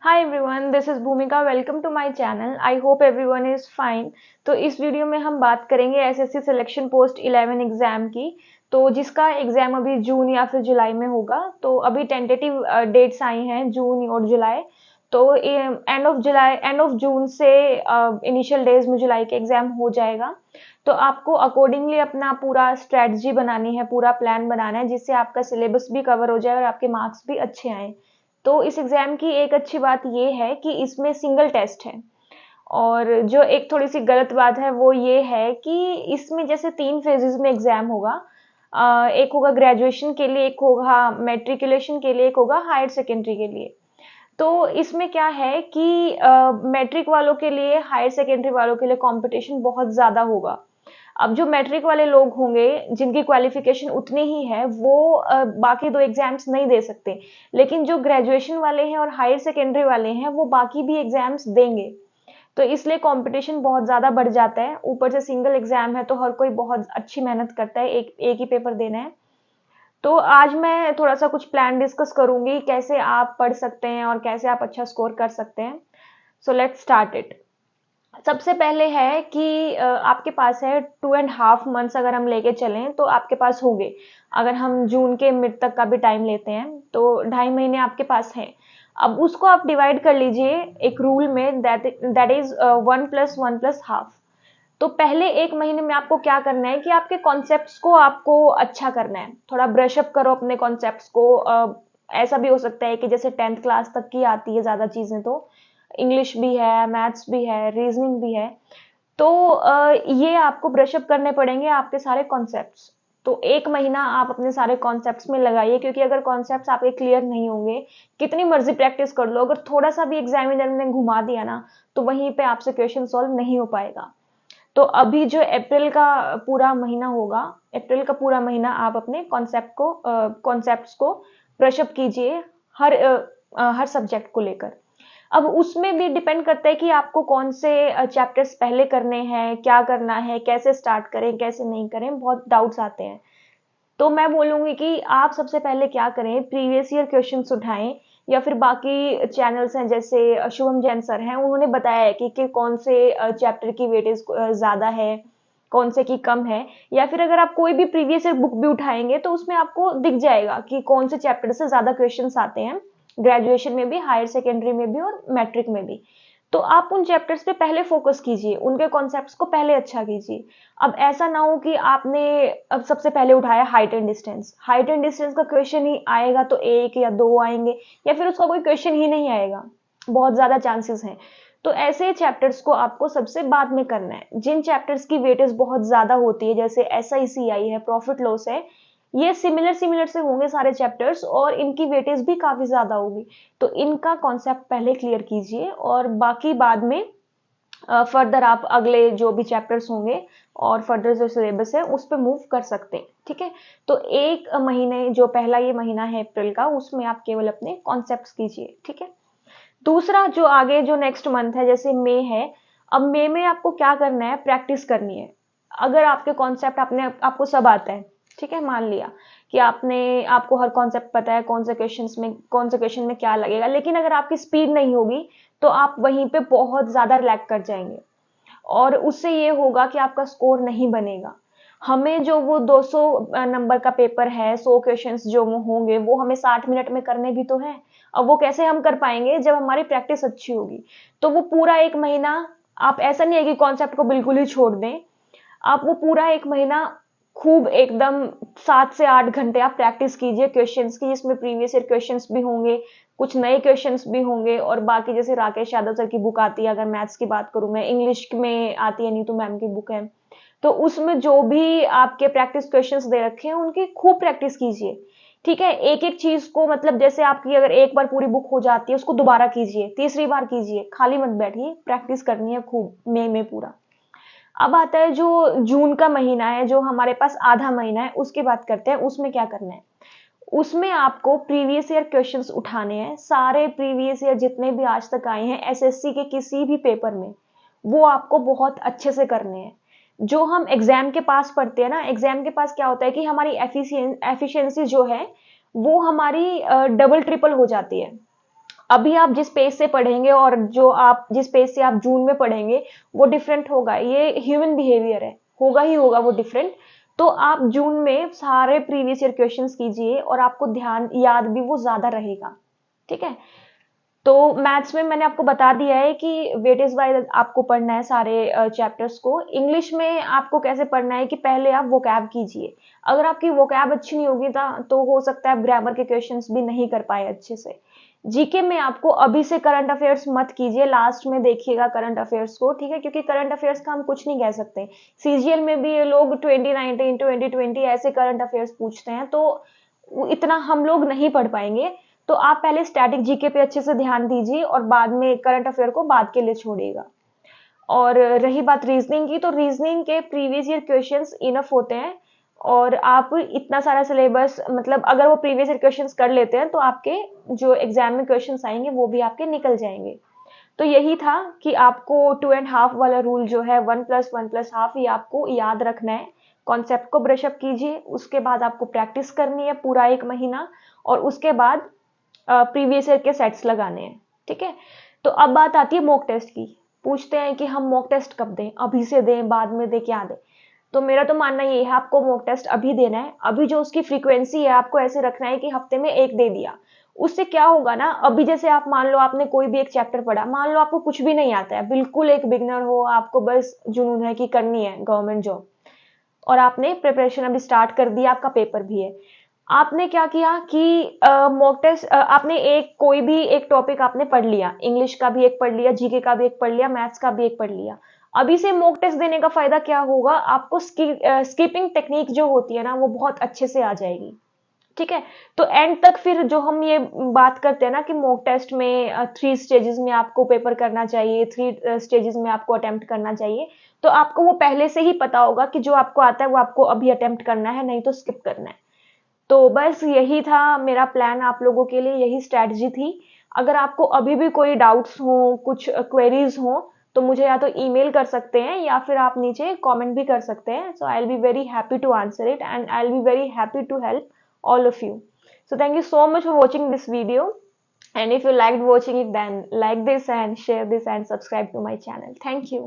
Hi everyone, this is Bhumika. Welcome to my channel. I hope everyone is fine. तो इस video में हम बात करेंगे एसएससी सिलेक्शन पोस्ट 11 एग्जाम की। तो जिसका एग्जाम अभी जून या फिर जुलाई में होगा। तो अभी टेंटेटिव डेट्स आई हैं जून और जुलाई। तो एंड ऑफ जून से इनिशियल डेज में जुलाई के एग्जाम हो जाएगा। तो आपको अकॉर्डिंगली अपना पूरा स्ट्रेटजी बनानी है, पूरा प्लान बनाना है, जिससे आपका सिलेबस भी कवर हो जाए और आपके मार्क्स भी अच्छे आए। तो इस एग्जाम की एक अच्छी बात ये है कि इसमें सिंगल टेस्ट है। और जो एक थोड़ी सी गलत बात है वो ये है कि इसमें जैसे 3 फेजेस में एग्जाम होगा। एक होगा ग्रेजुएशन के लिए, एक होगा मैट्रिकुलेशन के लिए, एक होगा हायर सेकेंडरी के लिए। तो इसमें क्या है कि मैट्रिक वालों के लिए, हायर सेकेंडरी वालों के लिए कंपटीशन बहुत ज़्यादा होगा। अब जो मैट्रिक वाले लोग होंगे जिनकी क्वालिफिकेशन उतनी ही है वो बाकी 2 एग्जाम्स नहीं दे सकते। लेकिन जो ग्रेजुएशन वाले हैं और हायर सेकेंडरी वाले हैं वो बाकी भी एग्जाम्स देंगे। तो इसलिए कंपटीशन बहुत ज़्यादा बढ़ जाता है। ऊपर से सिंगल एग्जाम है तो हर कोई बहुत अच्छी मेहनत करता है, एक एक ही पेपर देना है। तो आज मैं थोड़ा सा कुछ प्लान डिस्कस करूंगी, कैसे आप पढ़ सकते हैं और कैसे आप अच्छा स्कोर कर सकते हैं। So let's start it. सबसे पहले है कि आपके पास है 2.5 मंथ्स अगर हम लेके चलें तो आपके पास होंगे। अगर हम जून के मिड तक का भी टाइम लेते हैं तो 2.5 महीने आपके पास हैं। अब उसको आप डिवाइड कर लीजिए एक रूल में, दैट इज 1+1+1/2। तो पहले 1 महीने में आपको क्या करना है कि आपके कॉन्सेप्ट्स को आपको अच्छा करना है, थोड़ा ब्रशअप करो अपने कॉन्सेप्ट्स को। ऐसा भी हो सकता है कि जैसे 10th क्लास तक की आती है ज़्यादा चीज़ें, तो इंग्लिश भी है, मैथ्स भी है, रीजनिंग भी है। तो ये आपको ब्रशअप करने पड़ेंगे आपके सारे कॉन्सेप्ट्स। तो 1 महीना आप अपने सारे कॉन्सेप्ट्स में लगाइए, क्योंकि अगर कॉन्सेप्ट्स आपके क्लियर नहीं होंगे, कितनी मर्जी प्रैक्टिस कर लो, अगर थोड़ा सा भी एग्जामिनर ने घुमा दिया ना तो वहीं पे आपसे क्वेश्चन सॉल्व नहीं हो पाएगा। तो अभी जो अप्रैल का पूरा महीना होगा, अप्रैल का पूरा महीना आप अपने कॉन्सेप्ट्स को ब्रशअप कीजिए, हर सब्जेक्ट को लेकर। अब उसमें भी डिपेंड करता है कि आपको कौन से चैप्टर्स पहले करने हैं, क्या करना है, कैसे स्टार्ट करें, कैसे नहीं करें, बहुत डाउट्स आते हैं। तो मैं बोलूंगी कि आप सबसे पहले क्या करें, प्रीवियस ईयर क्वेश्चंस उठाएं, या फिर बाकी चैनल्स हैं जैसे शुभम जैन सर हैं, उन्होंने बताया है कि कौन से चैप्टर की वेटेज ज़्यादा है, कौन से की कम है। या फिर अगर आप कोई भी प्रीवियस ईयर बुक भी उठाएंगे तो उसमें आपको दिख जाएगा कि कौन से चैप्टर से ज़्यादा क्वेश्चंस आते हैं, ग्रेजुएशन में भी, हायर सेकेंडरी में भी और मैट्रिक में भी। तो आप उन चैप्टर्स पे पहले फोकस कीजिए, उनके कॉन्सेप्ट्स को पहले अच्छा कीजिए। अब ऐसा ना हो कि आपने अब सबसे पहले उठाया height and distance, height and distance का क्वेश्चन ही आएगा तो 1 या 2 आएंगे, या फिर उसका कोई क्वेश्चन ही नहीं आएगा, बहुत ज्यादा चांसेस हैं। तो ऐसे चैप्टर्स को आपको सबसे बाद में करना है। जिन चैप्टर्स की वेटेज बहुत ज्यादा होती है, जैसे SICI है, प्रॉफिट लॉस है, ये सिमिलर सिमिलर से होंगे सारे चैप्टर्स और इनकी वेटेज भी काफी ज्यादा होगी। तो इनका कॉन्सेप्ट पहले क्लियर कीजिए और बाकी बाद में फर्दर आप अगले जो भी चैप्टर्स होंगे और फर्दर जो सिलेबस है उस पर मूव कर सकते हैं। ठीक है। तो 1 महीने, जो पहला ये महीना है अप्रैल का, उसमें आप केवल अपने कॉन्सेप्ट्स कीजिए। ठीक है। दूसरा जो आगे जो नेक्स्ट मंथ है, जैसे मई है, अब मई में आपको क्या करना है, प्रैक्टिस करनी है। अगर आपके कॉन्सेप्ट आपको सब आता है, ठीक है, मान लिया कि आपको हर कॉन्सेप्ट पता है, कौन से क्वेश्चन में क्या लगेगा, लेकिन अगर आपकी स्पीड नहीं होगी तो आप वहीं पे बहुत ज्यादा लैग कर जाएंगे और उससे ये होगा कि आपका स्कोर नहीं बनेगा। हमें जो वो 200 नंबर का पेपर है, 100 क्वेश्चंस जो वो होंगे, वो हमें 60 मिनट में करने भी तो हैं। अब वो कैसे हम कर पाएंगे जब हमारी प्रैक्टिस अच्छी होगी। तो वो पूरा 1 महीना आप, ऐसा नहीं है कि कॉन्सेप्ट को बिल्कुल ही छोड़ दें, आप वो पूरा 1 महीना खूब एकदम 7 से 8 घंटे आप प्रैक्टिस कीजिए क्वेश्चंस की, जिसमें प्रीवियस ईयर क्वेश्चंस भी होंगे, कुछ नए क्वेश्चंस भी होंगे, और बाकी जैसे राकेश यादव सर की बुक आती है, अगर मैथ्स की बात करूं मैं, इंग्लिश में आती है नीतू मैम की बुक है, तो उसमें जो भी आपके प्रैक्टिस क्वेश्चंस दे रखे हैं उनकी खूब प्रैक्टिस कीजिए। ठीक है। एक एक चीज को, मतलब जैसे आपकी अगर एक बार पूरी बुक हो जाती है, उसको दोबारा कीजिए, तीसरी बार कीजिए, खाली मत बैठिए, प्रैक्टिस करनी है खूब मई में पूरा। अब आता है जो जून का महीना है, जो हमारे पास आधा महीना है, उसकी बात करते हैं। उसमें क्या करना है, उसमें आपको प्रीवियस ईयर क्वेश्चंस उठाने हैं, सारे प्रीवियस ईयर जितने भी आज तक आए हैं एसएससी के किसी भी पेपर में, वो आपको बहुत अच्छे से करने हैं। जो हम एग्जाम के पास पढ़ते हैं ना, एग्जाम के पास क्या होता है कि हमारी एफिशिएंसी जो है वो हमारी डबल ट्रिपल हो जाती है। अभी आप जिस पेज से पढ़ेंगे और जो आप जिस पेज से आप जून में पढ़ेंगे वो डिफरेंट होगा। ये ह्यूमन बिहेवियर है, होगा ही होगा वो डिफरेंट। तो आप जून में सारे प्रीवियस ईयर क्वेश्चंस कीजिए और आपको ध्यान याद भी वो ज्यादा रहेगा। ठीक है। तो मैथ्स में मैंने आपको बता दिया है कि वेटेज वाइज आपको पढ़ना है सारे चैप्टर्स को। इंग्लिश में आपको कैसे पढ़ना है कि पहले आप वोकैब कीजिए। अगर आपकी वोकैब अच्छी नहीं होगी तो हो सकता है आप ग्रामर के क्वेश्चंस भी नहीं कर पाए अच्छे से। जीके में आपको अभी से करंट अफेयर्स मत कीजिए, लास्ट में देखिएगा करंट अफेयर्स को, ठीक है, क्योंकि करंट अफेयर्स का हम कुछ नहीं कह सकते। सीजीएल में भी ये लोग 2019 2020 ऐसे करंट अफेयर्स पूछते हैं, तो इतना हम लोग नहीं पढ़ पाएंगे। तो आप पहले स्टैटिक जीके पे अच्छे से ध्यान दीजिए और बाद में करंट अफेयर को बाद के लिए छोड़िएगा। और रही बात रीजनिंग की, तो रीजनिंग के प्रीवियस ईयर क्वेश्चंस इनफ होते हैं और आप इतना सारा सिलेबस, मतलब अगर वो प्रीवियस ईयर क्वेश्चंस कर लेते हैं तो आपके जो एग्जाम में क्वेश्चंस आएंगे वो भी आपके निकल जाएंगे। तो यही था कि आपको 2.5 वाला रूल जो है 1+1+1/2 ये आपको याद रखना है। कॉन्सेप्ट को ब्रशअप कीजिए, उसके बाद आपको प्रैक्टिस करनी है पूरा 1 महीना और उसके बाद प्रीवियस ईयर के सेट्स लगाने हैं। ठीक है। तो अब बात आती है मॉक टेस्ट की। पूछते हैं कि हम मॉक टेस्ट कब दें, अभी से दें, बाद में दें, क्या दें। तो मेरा तो मानना ये है आपको मॉक टेस्ट अभी देना है। अभी जो उसकी फ्रीक्वेंसी है आपको ऐसे रखना है कि हफ्ते में 1 दे दिया। उससे क्या होगा ना, अभी जैसे आप मान लो आपने कोई भी एक चैप्टर पढ़ा, मान लो आपको कुछ भी नहीं आता है, बिल्कुल एक बिगनर हो, आपको बस जुनून है कि करनी है गवर्नमेंट जॉब और आपने प्रिपरेशन अभी स्टार्ट कर दिया, आपका पेपर भी है। आपने क्या किया कि मॉक टेस्ट आपने एक कोई भी एक टॉपिक आपने पढ़ लिया, इंग्लिश का भी एक पढ़ लिया, जीके का भी एक पढ़ लिया, मैथ्स का भी एक पढ़ लिया। अभी से मॉक टेस्ट देने का फायदा क्या होगा, आपको स्किपिंग टेक्निक जो होती है ना वो बहुत अच्छे से आ जाएगी। ठीक है। तो एंड तक फिर जो हम ये बात करते हैं ना कि मॉक टेस्ट में 3 स्टेजेस में आपको पेपर करना चाहिए, 3 स्टेजेस में आपको अटेम्प्ट करना चाहिए, तो आपको वो पहले से ही पता होगा कि जो आपको आता है वो आपको अभी अटेम्प्ट करना है, नहीं तो स्किप करना है। तो बस यही था मेरा प्लान आप लोगों के लिए, यही स्ट्रैटेजी थी। अगर आपको अभी भी कोई डाउट्स हो, कुछ क्वेरीज हो, तो मुझे या तो ईमेल कर सकते हैं या फिर आप नीचे कमेंट भी कर सकते हैं। So I will be very happy to answer it and I will be very happy to help all of you. So thank you so much for watching this video, and if you liked watching it, then like this and share this and subscribe to my channel. Thank you.